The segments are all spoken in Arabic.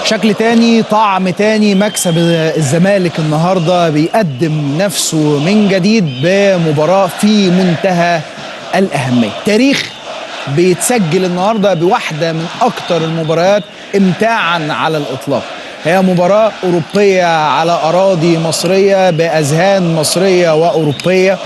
شكل تاني، طعم تاني، مكسب الزمالك النهارده بيقدم نفسه من جديد بمباراة في منتهى الأهمية. تاريخ بيتسجل النهارده بواحدة من أكتر المباريات امتاعا على الإطلاق. هي مباراة أوروبية على أراضي مصرية بأذهان مصرية وأوروبية،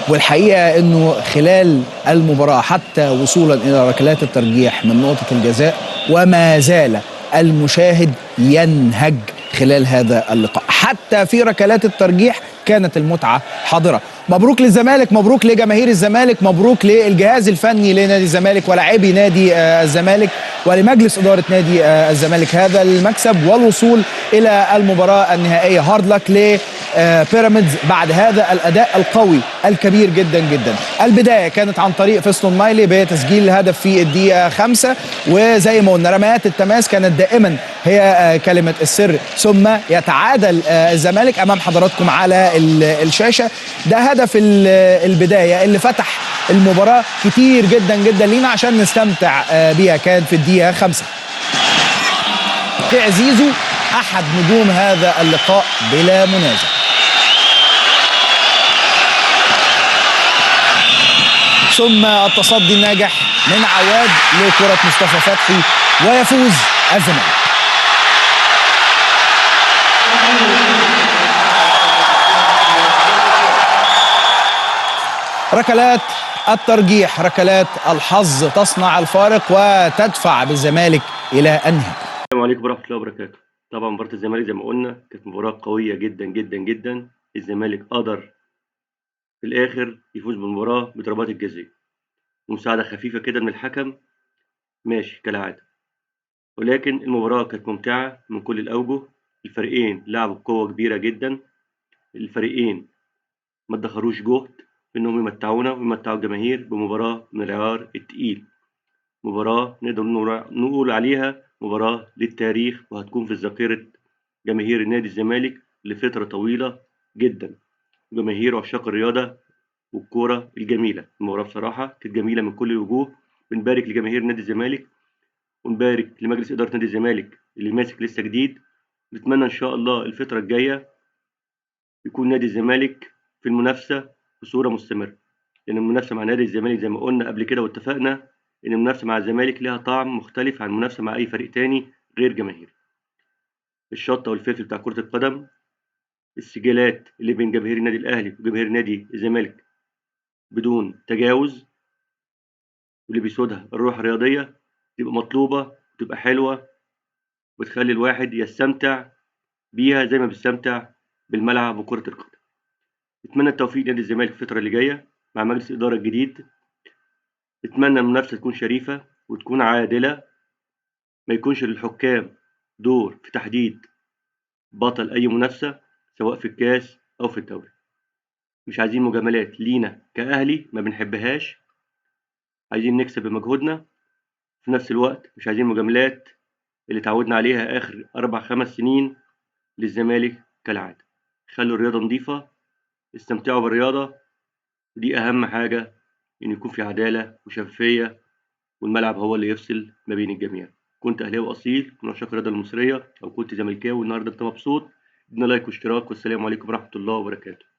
والحقيقة أنه خلال المباراة حتى وصولا إلى ركلات الترجيح من نقطة الجزاء وما زال المشاهد ينهج خلال هذا اللقاء. حتى في ركلات الترجيح كانت المتعة حاضرة. مبروك للزمالك، مبروك لجماهير الزمالك، مبروك للجهاز الفني لنادي الزمالك ولاعبي نادي الزمالك ولمجلس إدارة نادي الزمالك هذا المكسب والوصول إلى المباراة النهائية. هارد لك لبيراميدز بعد هذا الأداء القوي الكبير جدا جدا. البداية كانت عن طريق فيستون مايلي بتسجيل الهدف في الدقيقة 5، وزي ما قلنا رميات التماس كانت دائما هي كلمة السر، ثم يتعادل الزمالك أمام حضراتكم على الشاشة. ده هدف البداية اللي فتح المباراة كتير جدا جدا لينا عشان نستمتع بيها. كان في الدقيقة 5 زيزو أحد نجوم هذا اللقاء بلا منازع. ثم التصدي الناجح من عواد لكرة مصطفى فتحي ويفوز الزمالك. ركلات الترجيح، ركلات الحظ تصنع الفارق وتدفع بالزمالك إلى النهاية. السلام عليكم ورحمة الله وبركاته. طبعا مباراة الزمالك زي ما قلنا كانت مباراة قوية جدا جدا جدا. الزمالك قدر في الآخر يفوز بالمباراة بضربات الجزاء ومساعدة خفيفة كده من الحكم، ماشي كالعادة، ولكن المباراة كانت ممتعة من كل الأوجه. الفريقين لعبوا بقوة كبيرة جدا، الفريقين ما ادخروش جهد في إنهم يمتعونا ويمتعوا الجماهير بمباراة من العيار التقيل. مباراة نقدر نقول عليها مباراة للتاريخ، وهتكون في ذاكرة جماهير نادي الزمالك لفترة طويلة جدا، جماهير عشاق الرياضة والكورة الجميلة. المباراة بصراحة كانت جميلة من كل الوجوه. بنبارك لجماهير نادي الزمالك ونبارك لمجلس إدارة نادي الزمالك اللي ماسك لسه جديد. نتمنى إن شاء الله الفترة الجاية يكون نادي الزمالك في المنافسة بصورة مستمرة، لأن المنافسة مع نادي الزمالك زي ما قلنا قبل كده واتفقنا إن المنافسة مع الزمالك لها طعم مختلف عن المنافسة مع أي فريق تاني غير جماهير. الشطة والفلفل بتاع كرة القدم، السجالات اللي بين جماهير النادي الأهلي وجماهير نادي الزمالك بدون تجاوز، واللي بيسودها الروح الرياضية، تبقى مطلوبة وتبقى حلوة وتخلي الواحد يستمتع بيها زي ما بيستمتع بالملعب وكرة القدم. نتمنى التوفيق لنادي الزمالك في الفترة اللي جاية مع مجلس الإدارة الجديد. نتمنى المنافسة تكون شريفة وتكون عادلة، ما يكونش للحكام دور في تحديد بطل أي منافسة سواء في الكاس أو في الدوري. مش عايزين مجاملات لينا كأهلي، ما بنحبهاش، عايزين نكسب بمجهودنا. في نفس الوقت مش عايزين مجاملات اللي تعودنا عليها آخر 4-5 سنين للزمالك كالعادة. خلوا الرياضة نظيفة، استمتعوا بالرياضة، ودي أهم حاجة، إن يكون في عدالة وشفافية والملعب هو اللي يفصل ما بين الجميع. كنت أهلاوي أصيل من عشاق الرياضة المصرية، أو كنت زملكاوي النهاردة أنت مبسوط، ادينا لايك واشتراك، والسلام عليكم ورحمة الله وبركاته.